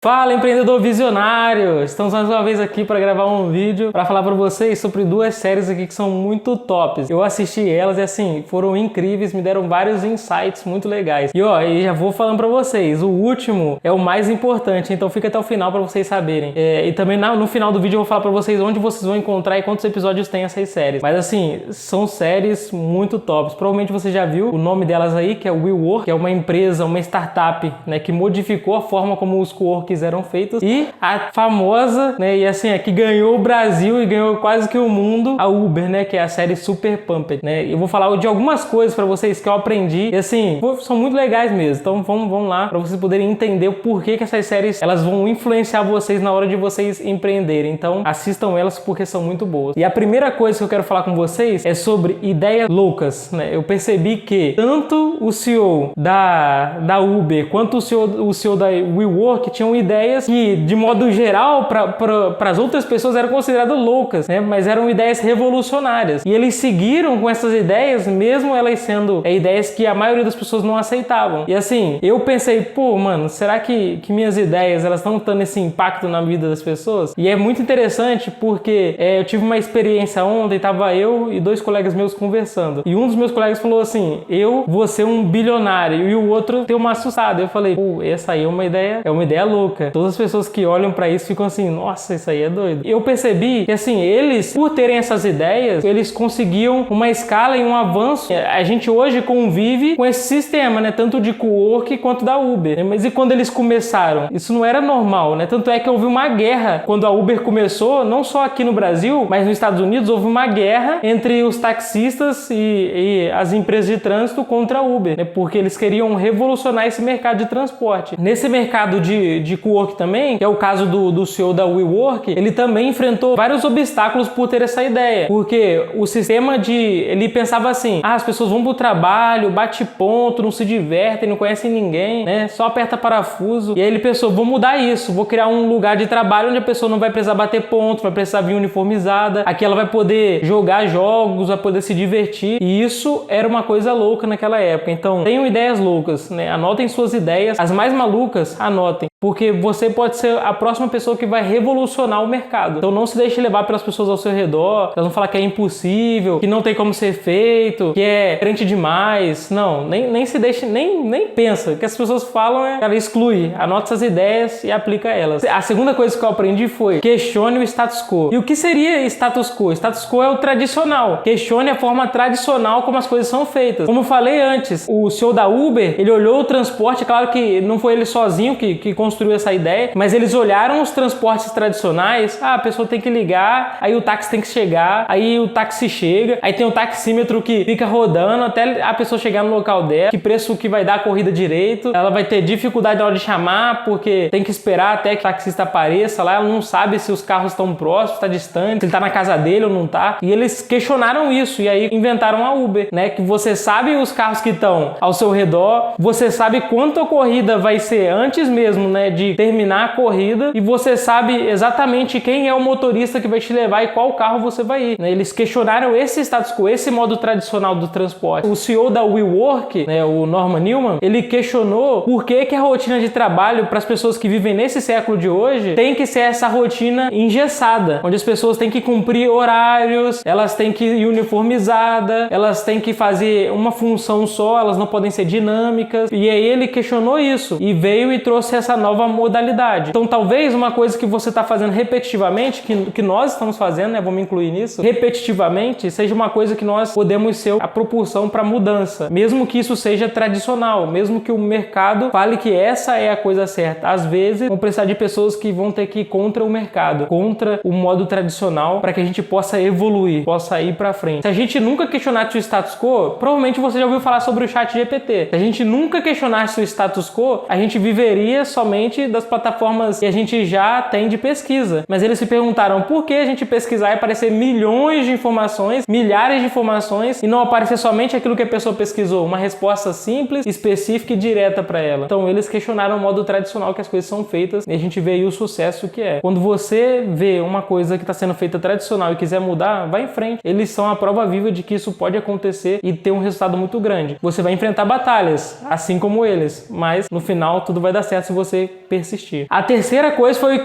Fala, empreendedor visionário! Estamos mais uma vez aqui para gravar um vídeo para falar para vocês sobre duas séries aqui que são muito tops. Eu assisti elas e assim, foram incríveis, me deram vários insights muito legais. E já vou falando para vocês, o último é o mais importante, então fica até o final para vocês saberem. E também no final do vídeo eu vou falar para vocês onde vocês vão encontrar e quantos episódios tem essas séries. Mas assim, são séries muito tops. Provavelmente você já viu o nome delas aí, que é o WeWork, que é uma empresa, uma startup, né, que modificou a forma como os coworkings eram feitos, e a famosa, né, e assim, que ganhou o Brasil e ganhou quase que o mundo, a Uber, né, que é a série Super Pumped, né. Eu vou falar de algumas coisas para vocês que eu aprendi e assim, são muito legais mesmo. Então vamos lá para vocês poderem entender o porquê que essas séries elas vão influenciar vocês na hora de vocês empreenderem. Então assistam elas porque são muito boas. E a primeira coisa que eu quero falar com vocês é sobre ideias loucas, né. Eu percebi que tanto o CEO da Uber quanto o CEO da WeWork tinham ideias que, de modo geral, para as outras pessoas eram consideradas loucas, né? Mas eram ideias revolucionárias. E eles seguiram com essas ideias, mesmo elas sendo ideias que a maioria das pessoas não aceitavam. E assim, eu pensei, pô, mano, será que minhas ideias elas estão tendo esse impacto na vida das pessoas? E é muito interessante porque eu tive uma experiência ontem, tava eu e dois colegas meus conversando. E um dos meus colegas falou assim, eu vou ser um bilionário, e o outro deu uma assustada. Eu falei, pô, essa aí é uma ideia louca. Todas as pessoas que olham pra isso ficam assim, nossa, isso aí é doido. Eu percebi que assim, eles, por terem essas ideias, eles conseguiam uma escala e um avanço. A gente hoje convive com esse sistema, né? Tanto de cowork quanto da Uber. Mas e quando eles começaram? Isso não era normal, né? Tanto é que houve uma guerra quando a Uber começou, não só aqui no Brasil, mas nos Estados Unidos houve uma guerra entre os taxistas e as empresas de trânsito contra a Uber, né? Porque eles queriam revolucionar esse mercado de transporte. Nesse mercado de cowork também, que é o caso do CEO da WeWork, ele também enfrentou vários obstáculos por ter essa ideia, porque o sistema ele pensava assim, as pessoas vão pro trabalho, bate ponto, não se divertem, não conhecem ninguém, né, só aperta parafuso, e aí ele pensou, vou mudar isso, vou criar um lugar de trabalho onde a pessoa não vai precisar bater ponto, vai precisar vir uniformizada, aqui ela vai poder jogar jogos, vai poder se divertir, e isso era uma coisa louca naquela época. Então, tenham ideias loucas, né, anotem suas ideias, as mais malucas, anotem, porque você pode ser a próxima pessoa que vai revolucionar o mercado. Então não se deixe levar pelas pessoas ao seu redor, elas vão falar que é impossível, que não tem como ser feito, que é diferente demais. Não, nem se deixe, nem pensa. O que as pessoas falam ela exclui, anota essas ideias e aplica elas. A segunda coisa que eu aprendi foi questione o status quo. E o que seria status quo? Status quo é o tradicional. Questione a forma tradicional como as coisas são feitas. Como eu falei antes, o CEO da Uber, ele olhou o transporte, claro que não foi ele sozinho que construiu essa ideia, mas eles olharam os transportes tradicionais, a pessoa tem que ligar, aí o táxi tem que chegar, aí o táxi chega, aí tem o taxímetro que fica rodando até a pessoa chegar no local dela, que preço que vai dar a corrida direito, ela vai ter dificuldade na hora de chamar, porque tem que esperar até que o taxista apareça lá, ela não sabe se os carros estão próximos, está distante, se ele está na casa dele ou não está, e eles questionaram isso, e aí inventaram a Uber, né, que você sabe os carros que estão ao seu redor, você sabe quanto a corrida vai ser antes mesmo, né, de terminar a corrida, e você sabe exatamente quem é o motorista que vai te levar e qual carro você vai ir, né? Eles questionaram esse status quo, esse modo tradicional do transporte. O CEO da WeWork, né, o Norman Newman, ele questionou por que a rotina de trabalho para as pessoas que vivem nesse século de hoje tem que ser essa rotina engessada, onde as pessoas têm que cumprir horários, elas têm que ir uniformizadas, elas têm que fazer uma função só, elas não podem ser dinâmicas, e aí ele questionou isso e veio e trouxe essa nova modalidade. Então talvez uma coisa que você está fazendo repetitivamente, que nós estamos fazendo, né, vamos incluir nisso, repetitivamente, seja uma coisa que nós podemos ser a propulsão para mudança, mesmo que isso seja tradicional, mesmo que o mercado fale que essa é a coisa certa. Às vezes vão precisar de pessoas que vão ter que ir contra o mercado, contra o modo tradicional, para que a gente possa evoluir, possa ir para frente. Se a gente nunca questionasse o status quo, provavelmente você já ouviu falar sobre o ChatGPT. Se a gente nunca questionasse o status quo, a gente viveria somente das plataformas que a gente já tem de pesquisa. Mas eles se perguntaram por que a gente pesquisar e aparecer milhões de informações, milhares de informações, e não aparecer somente aquilo que a pessoa pesquisou, uma resposta simples, específica e direta para ela. Então eles questionaram o modo tradicional que as coisas são feitas, e a gente vê aí o sucesso que é. Quando você vê uma coisa que está sendo feita tradicional e quiser mudar, vai em frente. Eles são a prova viva de que isso pode acontecer e ter um resultado muito grande. Você vai enfrentar batalhas, assim como eles, mas no final tudo vai dar certo se você persistir. A terceira coisa foi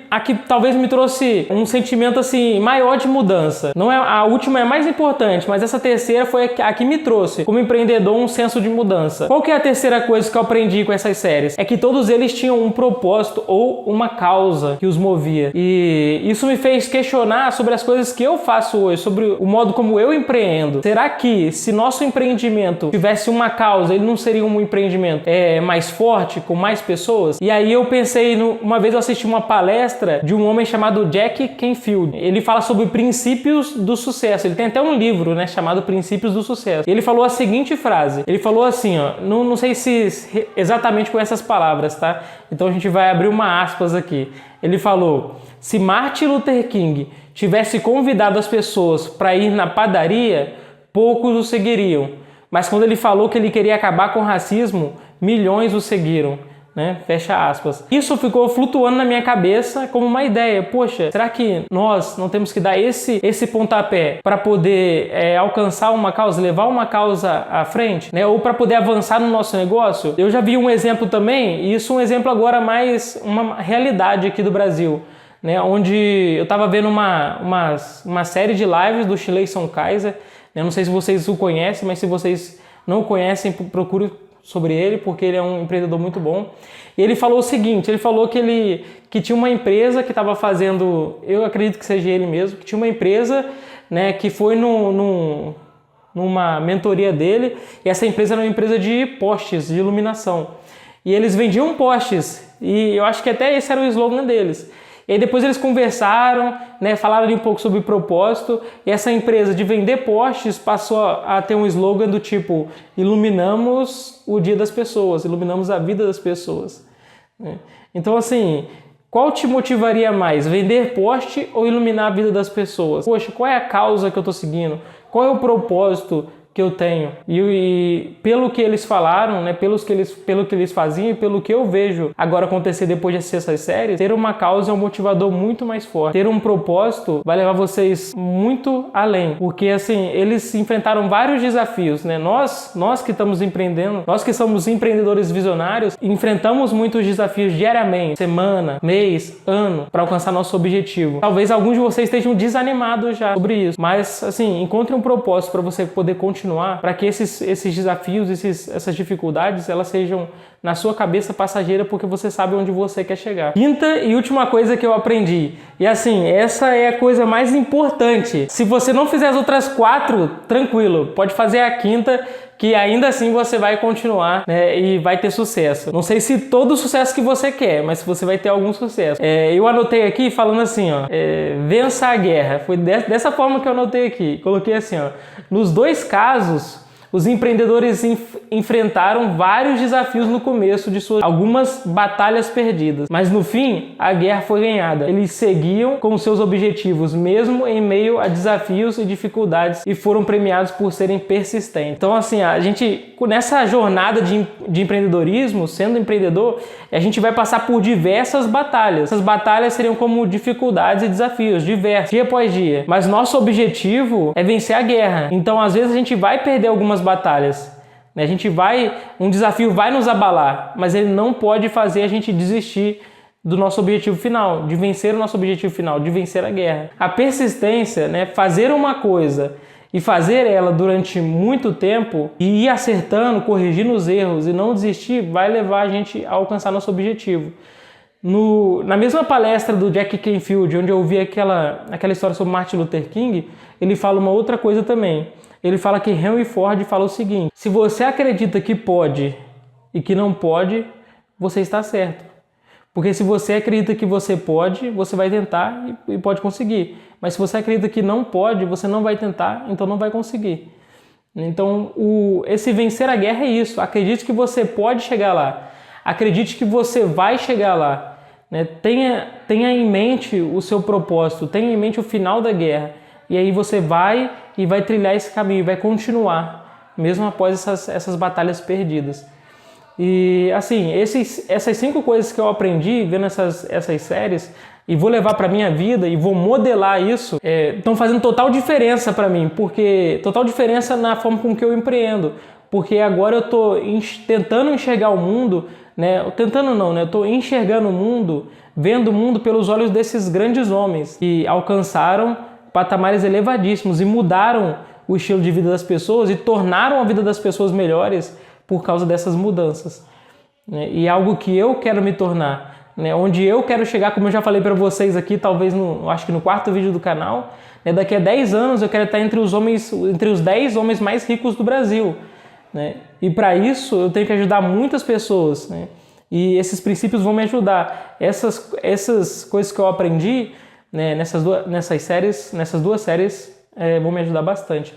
a que talvez me trouxe um sentimento assim maior de mudança. Não é a última, é mais importante, mas essa terceira foi a que me trouxe como empreendedor um senso de mudança. Qual que é a terceira coisa que eu aprendi com essas séries? É que todos eles tinham um propósito ou uma causa que os movia. E isso me fez questionar sobre as coisas que eu faço hoje, sobre o modo como eu empreendo. Será que se nosso empreendimento tivesse uma causa, ele não seria um empreendimento mais forte, com mais pessoas? E aí eu pensei, uma vez eu assisti uma palestra de um homem chamado Jack Canfield. Ele fala sobre princípios do sucesso. Ele tem até um livro, né, chamado Princípios do Sucesso. Ele falou a seguinte frase. Ele falou assim, ó, não sei se exatamente com essas palavras, tá? Então a gente vai abrir uma aspas aqui. Ele falou: se Martin Luther King tivesse convidado as pessoas para ir na padaria, poucos o seguiriam. Mas quando ele falou que ele queria acabar com o racismo, milhões o seguiram. Né? Fecha aspas. Isso ficou flutuando na minha cabeça como uma ideia. Poxa, será que nós não temos que dar esse pontapé para poder alcançar uma causa, levar uma causa à frente, né? Ou para poder avançar no nosso negócio? Eu já vi um exemplo também, e isso é um exemplo agora mais uma realidade aqui do Brasil, né? Onde eu estava vendo uma série de lives do Shleison Kaiser. Eu não sei se vocês o conhecem, mas se vocês não o conhecem, procure sobre ele, porque ele é um empreendedor muito bom. E ele falou o seguinte, ele falou que tinha uma empresa que estava fazendo, eu acredito que seja ele mesmo, que tinha uma empresa, né, que foi numa mentoria dele, e essa empresa era uma empresa de postes, de iluminação. E eles vendiam postes, e eu acho que até esse era o slogan deles. E aí depois eles conversaram, né, falaram ali um pouco sobre o propósito, e essa empresa de vender postes passou a ter um slogan do tipo: iluminamos o dia das pessoas, iluminamos a vida das pessoas. Então assim, qual te motivaria mais, vender poste ou iluminar a vida das pessoas? Poxa, qual é a causa que eu estou seguindo? Qual é o propósito que eu tenho? E pelo que eles falaram, né, pelo que eles faziam e pelo que eu vejo agora acontecer depois de assistir essas séries, ter uma causa é um motivador muito mais forte. Ter um propósito vai levar vocês muito além, porque assim, eles enfrentaram vários desafios, né? Nós que estamos empreendendo, nós que somos empreendedores visionários, enfrentamos muitos desafios diariamente, semana, mês, ano, para alcançar nosso objetivo. Talvez alguns de vocês estejam desanimados já sobre isso, mas assim, encontre um propósito para você poder continuar, para que esses desafios, essas dificuldades, elas sejam na sua cabeça passageira, porque você sabe onde você quer chegar. Quinta e última coisa que eu aprendi, e assim, essa é a coisa mais importante. Se você não fizer as outras 4, tranquilo, pode fazer a quinta, que ainda assim você vai continuar, né, e vai ter sucesso. Não sei se todo o sucesso que você quer, mas você vai ter algum sucesso. Eu anotei aqui falando assim, ó, vença a guerra. Foi dessa forma que eu anotei aqui. Coloquei assim, ó, nos 2 casos, os empreendedores enfrentaram vários desafios no começo de algumas batalhas perdidas, mas no fim a guerra foi ganhada. Eles seguiam com seus objetivos mesmo em meio a desafios e dificuldades e foram premiados por serem persistentes. Então assim, a gente nessa jornada de empreendedorismo, sendo empreendedor, a gente vai passar por diversas batalhas. Essas batalhas seriam como dificuldades e desafios diversos, dia após dia, mas nosso objetivo é vencer a guerra. Então às vezes a gente vai perder algumas batalhas, né? Um desafio vai nos abalar, mas ele não pode fazer a gente desistir do nosso objetivo final, de vencer o nosso objetivo final, de vencer a guerra. A persistência, né? Fazer uma coisa e fazer ela durante muito tempo e ir acertando, corrigindo os erros e não desistir, vai levar a gente a alcançar nosso objetivo. Na mesma palestra do Jack Canfield, onde eu ouvi aquela história sobre Martin Luther King, ele fala uma outra coisa também. Ele fala que Henry Ford fala o seguinte: se você acredita que pode e que não pode, você está certo. Porque se você acredita que você pode, você vai tentar e pode conseguir. Mas se você acredita que não pode, você não vai tentar, então não vai conseguir. Então, esse vencer a guerra é isso. Acredite que você pode chegar lá. Acredite que você vai chegar lá. Né? Tenha em mente o seu propósito, tenha em mente o final da guerra. E aí você vai trilhar esse caminho, vai continuar, mesmo após essas batalhas perdidas. E assim, essas 5 coisas que eu aprendi vendo essas séries, e vou levar para minha vida e vou modelar isso, estão fazendo total diferença para mim, porque total diferença na forma com que eu empreendo, porque agora eu estou tentando enxergar o mundo, né? Tentando não, né? Eu estou enxergando o mundo, vendo o mundo pelos olhos desses grandes homens que alcançaram patamares elevadíssimos e mudaram o estilo de vida das pessoas e tornaram a vida das pessoas melhores por causa dessas mudanças, né? E algo que eu quero me tornar, né? Onde eu quero chegar, como eu já falei para vocês aqui, talvez acho que no 4º vídeo do canal, né? Daqui a 10 anos eu quero estar entre os 10 homens mais ricos do Brasil, né? E para isso eu tenho que ajudar muitas pessoas, né? E esses princípios vão me ajudar. Essas coisas que eu aprendi, né, nessas duas séries vão me ajudar bastante.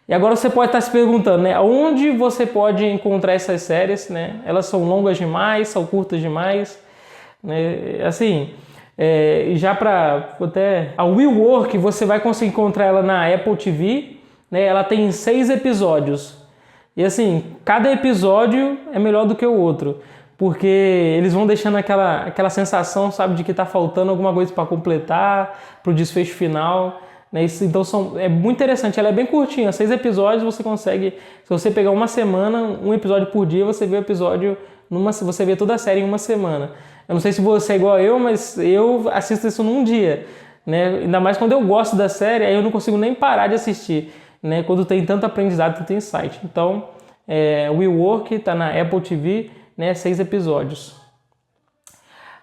E agora você pode estar se perguntando, né, onde você pode encontrar essas séries, né? Elas são longas demais, são curtas demais, né? Assim, já para até a Will Work você vai conseguir encontrar ela na Apple TV, né? Ela tem 6 episódios. E assim, cada episódio é melhor do que o outro, porque eles vão deixando aquela sensação, sabe, de que está faltando alguma coisa para completar, para o desfecho final, né? Então é muito interessante, ela é bem curtinha, 6 episódios você consegue, se você pegar uma semana, um episódio por dia, você vê o episódio, você vê toda a série em uma semana. Eu não sei se você é igual a eu, mas eu assisto isso num dia, né? Ainda mais quando eu gosto da série, aí eu não consigo nem parar de assistir, né? Quando tem tanto aprendizado, tanto insight. Então, Will Work está na Apple TV, né? 6 episódios.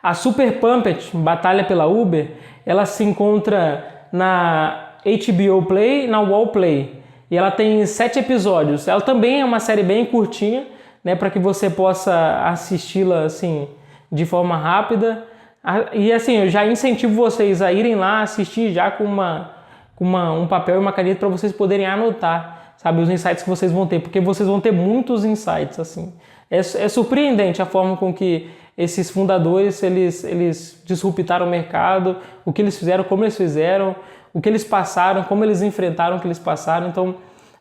A Super Puppet, Batalha pela Uber, ela se encontra na HBO Play, na Wall Play. E ela tem 7 episódios. Ela também é uma série bem curtinha, né? Para que você possa assisti-la assim, de forma rápida. E assim, eu já incentivo vocês a irem lá assistir já com um papel e uma caneta para vocês poderem anotar, sabe, os insights que vocês vão ter, porque vocês vão ter muitos insights, assim. É surpreendente a forma com que esses fundadores, eles disruptaram o mercado, o que eles fizeram, como eles fizeram, o que eles passaram, como eles enfrentaram o que eles passaram. Então,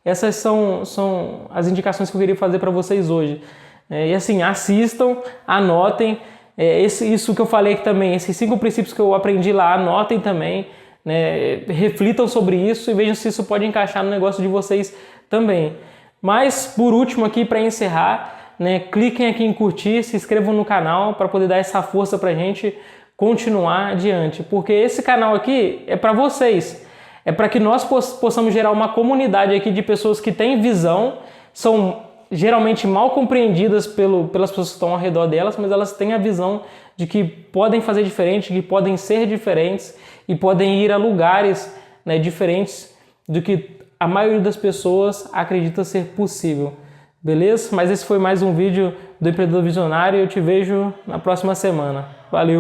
essas são as indicações que eu queria fazer para vocês hoje. E assim, assistam, anotem, isso que eu falei aqui também, esses 5 princípios que eu aprendi lá, anotem também, né? Reflitam sobre isso e vejam se isso pode encaixar no negócio de vocês também. Mas, por último aqui, para encerrar, né, cliquem aqui em curtir, se inscrevam no canal para poder dar essa força para a gente continuar adiante, porque esse canal aqui é para vocês, é para que nós possamos gerar uma comunidade aqui de pessoas que têm visão, são geralmente mal compreendidas pelas pessoas que estão ao redor delas, mas elas têm a visão de que podem fazer diferente, que podem ser diferentes e podem ir a lugares, né, diferentes do que a maioria das pessoas acredita ser possível. Beleza? Mas esse foi mais um vídeo do Empreendedor Visionário e eu te vejo na próxima semana. Valeu!